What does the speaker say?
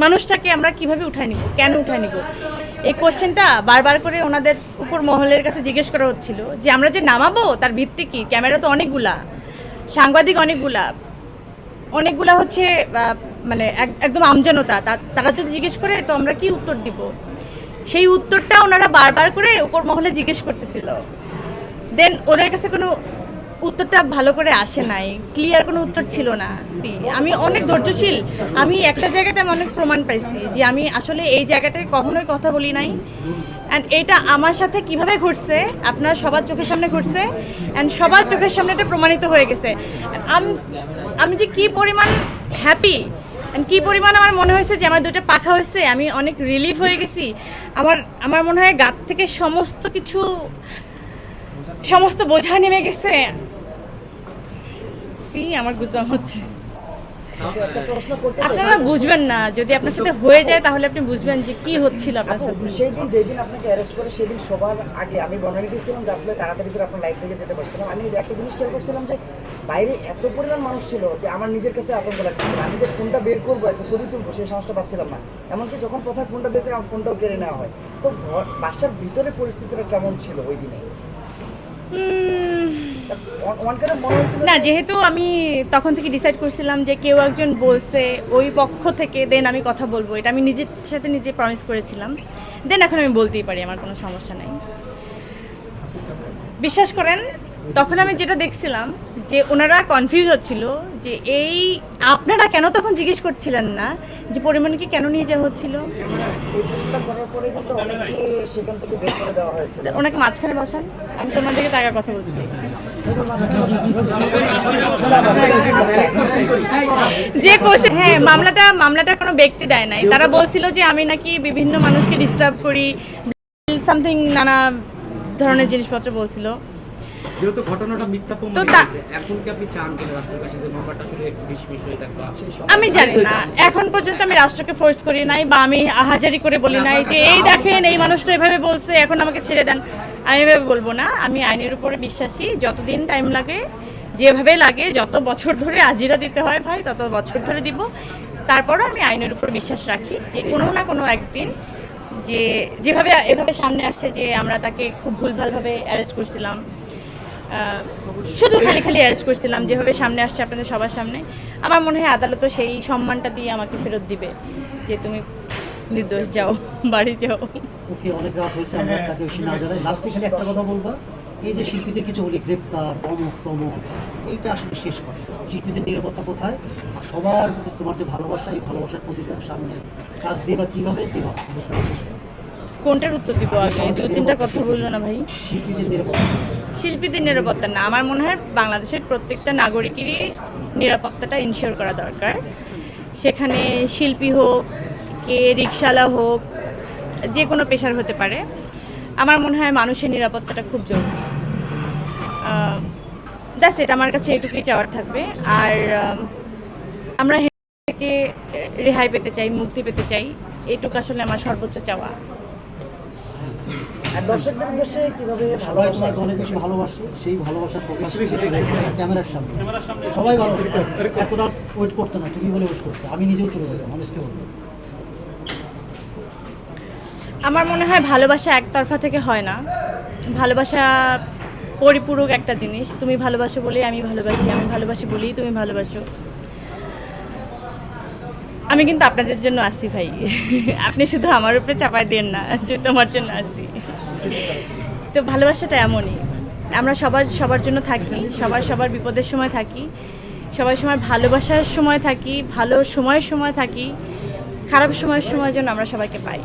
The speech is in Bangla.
মানুষটাকে আমরা কিভাবে উঠায় নিব, কেন উঠায় নিব, এই কোশ্চেনটা বারবার করে ওনাদের উপর মহলের কাছে জিজ্ঞেস করা হচ্ছিল যে আমরা যে নামাবো তার ভিত্তি কী, ক্যামেরা তো অনেকগুলা, সাংবাদিক অনেকগুলা হচ্ছে মানে একদম আমজনতা, তারা যদি জিজ্ঞেস করে তো আমরা কি উত্তর দিব, সেই উত্তরটা ওনারা বারবার করে উপর মহলে জিজ্ঞেস করতেছিল। দেন ওদের কাছে কোনো উত্তরটা ভালো করে আসে নাই, ক্লিয়ার কোনো উত্তর ছিল না। আমি অনেক ধৈর্যশীল, আমি একটা জায়গাতে আমি অনেক প্রমাণ পাইছি যে আমি আসলে এই জায়গাটায় কখনোই কথা বলি নাই। অ্যান্ড এটা আমার সাথে কিভাবে ঘটছে, আপনার সবার চোখের সামনে ঘটছে, অ্যান্ড সবার চোখের সামনে এটা প্রমাণিত হয়ে গেছে। আমি যে কী পরিমাণ হ্যাপি, কী পরিমাণ আমার মনে হয়েছে যে আমার দুটো পাখা হয়েছে, আমি অনেক রিলিফ হয়ে গেছি। আমার মনে হয় গাত থেকে সমস্ত বোঝা নেমে গেছে। আমার গুজবাম হচ্ছে, আপনারা বুঝবেন না, যদি আপনার সাথে হয়ে যায় তাহলে আপনি বুঝবেন যে কি হচ্ছিল আপনার সাথে। সেই দিন যেদিন আপনাকে অ্যারেস্ট করে সেদিন সবার আগে আমি বনানী গেছিলাম যে আপনি তাড়াতাড়ি করে আপনার লাইফ থেকে যেতে পারছিলাম। আমি একটা জিনিস খেয়াল করছিলাম যে বাইরে এত পরিমাণ মানুষ ছিল যে আমার নিজের কাছে আতঙ্ক লাগছিল। আমি যে ফোনটা বের করবো, একটা ছবি তুলবো, সেই সাহসটা পাচ্ছিলাম না। এমনকি যখন প্রথমে ফোনটা বের করে আমার ফোনটাও কেড়ে নেওয়া হয়। তো বাসার ভিতরে পরিস্থিতিটা কেমন ছিল ওই দিনে? না, যেহেতু আমি তখন থেকে ডিসাইড করছিলাম যে কেউ একজন বলছে ওই পক্ষ থেকে, দেন আমি কথা বলবো, এটা আমি নিজের সাথে নিজে প্রমিস করেছিলাম। দেন এখন আমি বলতেই পারি, আমার কোনো সমস্যা নাই। বিশ্বাস করেন, তখন আমি যেটা দেখছিলাম যে ওনারা কনফিউজ হচ্ছিল যে আপনারা কেন তখন জিজ্ঞেস করছিলেন না যে পরিমাণকে কেন নিয়ে যাওয়া হচ্ছিল। ওনাকে মাঝখানে বসান, আমি তোমাদেরকে টাকা কথা বলছি। যে কোশ্চেন, হ্যাঁ, মামলাটা কোনো ব্যক্তি দেয় নাই, তারা বলছিল যে আমি নাকি বিভিন্ন মানুষকে ডিস্টার্ব করি, সামথিং নানা ধরনের জিনিসপত্র বলছিল। যেহেতু ঘটনাটা মিথ্যা প্রমাণিত হয়েছে, এখন কি আপনি চান যে রাষ্ট্রের কাছে যে মামলাটা আসলে একটু ডিসমিস হয়ে যাক? আমি জানি না, এখন পর্যন্ত আমি রাষ্ট্রকে ফোর্স করি নাই, বা আমি আহাজারি করে বলি নাই যে এই দেখেন এই মানুষটা এভাবে বলছে, এখন আমাকে ছেড়ে দেন। আমি এভাবে বলবো না, আমি আইনের উপরে বিশ্বাসী। যতদিন টাইম লাগে, যেভাবে লাগে, যত বছর ধরে আজিরা দিতে হয় ভাই তত বছর ধরে দিব। তারপরও আমি আইনের উপর বিশ্বাস রাখি যে কোনো না কোনো একদিন, যে যেভাবে এভাবে সামনে আসছে যে আমরা তাকে খুব ভুলভালভাবে অ্যারেস্ট করছিলাম, শুধু খালি অ্যারেস্ট করছিলাম, যেভাবে সামনে আসছে আপনাদের সবার সামনে, আমার মনে হয় আদালতও সেই সম্মানটা দিয়ে আমাকে ফেরত দিবে যে তুমি নির্দোষ, যাও বাড়ি যাও। ওকে, অনেক রাত হয়েছে, আমরা তাকে বেশি না জানাই। লাস্টে খালি একটা কথা বলবা, এই যে শিল্পীদের কিছু হলে গ্রেপ্তার, অমুক তমুক, এইটা আসলে শেষ করে। শিল্পীদের নিরাপত্তা কোথায়, আর সবার প্রতি তোমার যে ভালোবাসা, এই ভালোবাসার প্রতিটার সামনে কাজ দেবা, কীভাবে দেবা, শেষ করে। কোনটার উত্তর দিব আগে? দু তিনটা কথা বললো না ভাই। শিল্পীদের নিরাপত্তা না, আমার মনে হয় বাংলাদেশের প্রত্যেকটা নাগরিকেরই নিরাপত্তাটা ইনশিওর করা দরকার। সেখানে শিল্পী হোক, কে রিকশাওয়ালা হোক, যে কোনো পেশার হতে পারে। আমার মনে হয় মানুষের নিরাপত্তাটা খুব জরুরি। দ্যাটস ইট, আমার কাছে এটুকুই চাওয়ার থাকবে। আর আমরা থেকে রেহাই পেতে চাই, মুক্তি পেতে চাই, এটুকু আসলে আমার সর্বোচ্চ চাওয়া। দর্শকদের উদ্দেশ্যে কিভাবে সবাই তোমাকে অনেক বেশি ভালোবাসে, সেই ভালোবাসার প্রকাশ ক্যামেরার সামনে সবাই ভালো। এত রাত ওয়েট করতো না, তুমি বলে ওয়েট করছো, আমি নিজেও চলে যেতাম, অনেস্টলি বলবো। আমার মনে হয় ভালোবাসা একতরফা থেকে হয় না, ভালোবাসা পরিপূরক একটা জিনিস। তুমি ভালোবাসো বলেই আমি ভালোবাসি, আমি ভালোবাসি বলেই তুমি ভালোবাসো। আমি কিন্তু আপনাদের জন্য আসি ভাই, আপনি শুধু আমার উপরে চাপায় দেন না যে তোমার জন্য আসি। তো ভালোবাসাটা এমনই, আমরা সবার জন্য থাকি, সবার বিপদের সময় থাকি, সময় ভালোবাসার সময় থাকি, ভালো সময়ের সময় থাকি, খারাপ সময়ের জন্য আমরা সবাইকে পাই।